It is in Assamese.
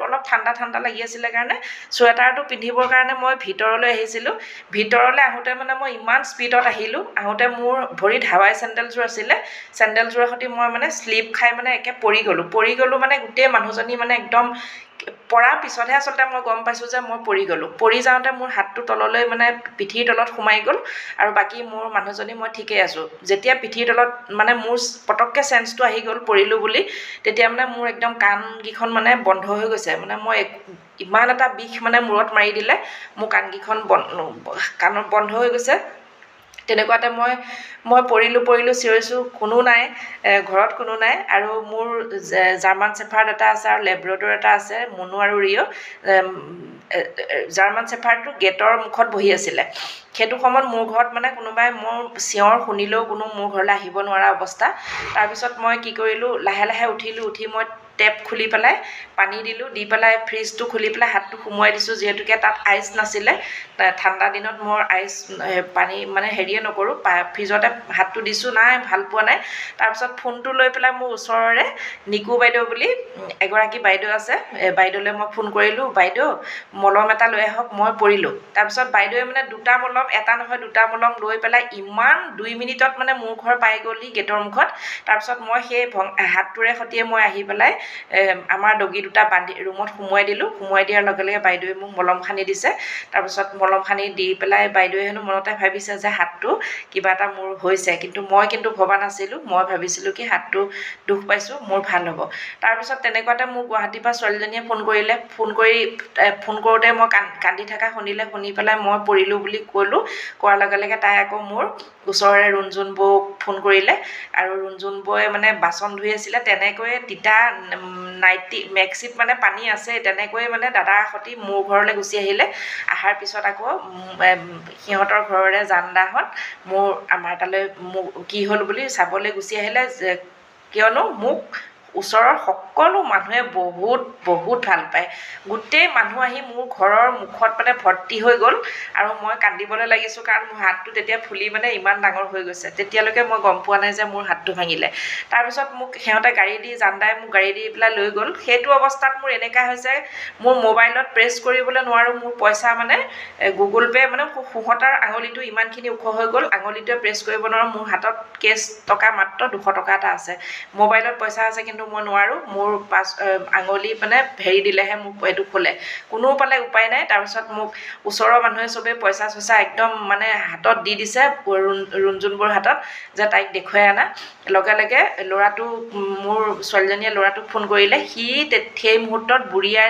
অলপ ঠাণ্ডা ঠাণ্ডা লাগি আছিলে কাৰণে চুৱেটাৰটো পিন্ধিবৰ কাৰণে মই ভিতৰলৈ আহিছিলোঁ ভিতৰলৈ আহোঁতে মানে মই ইমান স্পীডত আহিলোঁ আহোঁতে মোৰ ভৰিত হাৱাই চেণ্ডেলযোৰ আছিলে চেণ্ডেলযোৰৰ সৈতে মই মানে শ্লিপ খাই মানে একে পৰি গ'লোঁ মানে গোটেই মানুহজনী মানে একদম পৰাৰ পিছতহে আচলতে মই গম পাইছোঁ যে মই পৰি গ'লোঁ পৰি যাওঁতে মোৰ হাতটো তললৈ মানে পিঠিৰ তলত সোমাই গ'ল আৰু বাকী মোৰ মানুহজনী মই ঠিকেই আছোঁ যেতিয়া পিঠিৰ তলত মানে মোৰ পটককৈ চেন্সটো আহি গ'ল পৰিলোঁ বুলি তেতিয়া মানে মোৰ একদম কাণকেইখন মানে বন্ধ হৈ গৈছে মানে মই ইমান এটা বিষ মানে মূৰত মাৰি দিলে মোৰ কাণকেইখন কাণত বন্ধ হৈ গৈছে তেনেকুৱাতে মই পৰিলোঁ চিঞৰিছোঁ কোনো নাই ঘৰত কোনো নাই আৰু মোৰ জাৰ্মান চেফাৰ্ড এটা আছে আৰু লেব্ৰাডৰ এটা আছে মুনু আৰু ৰিঅ' জাৰ্মান চেফাৰ্ডটো গেটৰ মুখত বহি আছিলে সেইটো সময়ত মোৰ ঘৰত মানে কোনোবাই মোৰ চিঞৰ শুনিলেও কোনো মোৰ ঘৰলৈ আহিব নোৱাৰা অৱস্থা তাৰপিছত মই কি কৰিলোঁ লাহে লাহে উঠি মই টেপ খুলি পেলাই পানী দিলোঁ দি পেলাই ফ্ৰিজটো খুলি পেলাই হাতটো সুমুৱাই দিছোঁ যিহেতুকে তাত আইচ নাছিলে ঠাণ্ডা দিনত মোৰ আইচ পানী মানে হেৰিয়ে নকৰোঁ ফ্ৰিজতে হাতটো দিছোঁ নাই ভাল পোৱা নাই তাৰপিছত ফোনটো লৈ পেলাই মোৰ ওচৰৰে নিকু বাইদেউ বুলি এগৰাকী বাইদেউ আছে বাইদেউলৈ মই ফোন কৰিলোঁ বাইদেউ মলম এটা লৈ আহক মই পৰিলোঁ তাৰপিছত বাইদেৱে মানে দুটা মলম এটা নহয় দুটা মলম লৈ পেলাই ইমান 2 মিনিটত মানে মোৰ ঘৰ পাই গ'লহি গেটৰ মুখত তাৰপিছত মই সেই হাতটোৰে সৈতে মই আহি পেলাই আমাৰ ডগি দুটা বান্ধি ৰুমত সোমোৱাই দিলোঁ সোমোৱাই দিয়াৰ লগে লগে বাইদেৱে মোক মলম সানি দিছে তাৰপিছত মলম সানি দি পেলাই বাইদেৱে হেনো মনতে ভাবিছে যে হাতটো কিবা এটা মোৰ হৈছে কিন্তু মই ভবা নাছিলোঁ মই ভাবিছিলোঁ কি হাতটো দুখ পাইছোঁ মোৰ ভাল হ'ব তাৰপিছত তেনেকুৱাতে মোক গুৱাহাটীৰ পৰা ছোৱালীজনীয়ে ফোন কৰিলে ফোন কৰোঁতে মই কান্দি থকা শুনি পেলাই মই পৰিলোঁ বুলি ক'লোঁ কোৱাৰ লগে লগে তাই আকৌ মোৰ ওচৰৰে ৰুণজুণ বৌক ফোন কৰিলে আৰু ৰুণজুণ বৌয়ে মানে বাচন ধুই আছিলে তেনেকৈয়ে তিতা নাইটি মেক্সিত মানে পানী আছে তেনেকৈয়ে মানে দাদাৰ সৈতে মোৰ ঘৰলৈ গুচি আহিলে অহাৰ পিছত আকৌ সিহঁতৰ ঘৰৰে জানদাহঁত মোৰ আমাৰ তালৈ কি হ'ল বুলি চাবলৈ গুচি আহিলে কিয়নো মোক ওচৰৰ সকলো মানুহে বহুত ভাল পায় গোটেই মানুহ আহি মোৰ ঘৰৰ মুখত মানে ভৰ্তি হৈ গ'ল আৰু মই কান্দিবলৈ লাগিছোঁ কাৰণ মোৰ হাতটো তেতিয়া ফুলি মানে ইমান ডাঙৰ হৈ গৈছে তেতিয়ালৈকে মই গম পোৱা নাই যে মোৰ হাতটো ভাঙিলে তাৰপিছত মোক সিহঁতে জানদাই মোক গাড়ী দি পেলাই লৈ গ'ল সেইটো অৱস্থাত মোৰ এনেকুৱা হৈছে মোৰ মোবাইলত প্ৰেছ কৰিবলৈ নোৱাৰোঁ মোৰ পইচা মানে গুগল পে' মানে সোঁহতৰ আঙুলিটো ইমানখিনি ওখ হৈ গ'ল আঙুলিটোৱে প্ৰেছ কৰিব নোৱাৰোঁ মোৰ হাতত কেছ টকা মাত্ৰ 200 টকা এটা আছে মোবাইলত পইচা আছে কিন্তু মই নোৱাৰোঁ মোৰ আঙুলি মানে হেৰি দিলেহে মোক এইটো খোলে কোনো পালে উপায় নাই তাৰপিছত মোক ওচৰৰ মানুহে চবেই পইচা একদম মানে হাতত দি দিছে ৰুণজুণবোৰ হাতত যে তাইক দেখুৱাই আনা লগে লগে ল'ৰাটো মোৰ ছোৱালীজনীয়ে ল'ৰাটোক ফোন কৰিলে সি সেই মুহূৰ্তত বুঢ়ী আই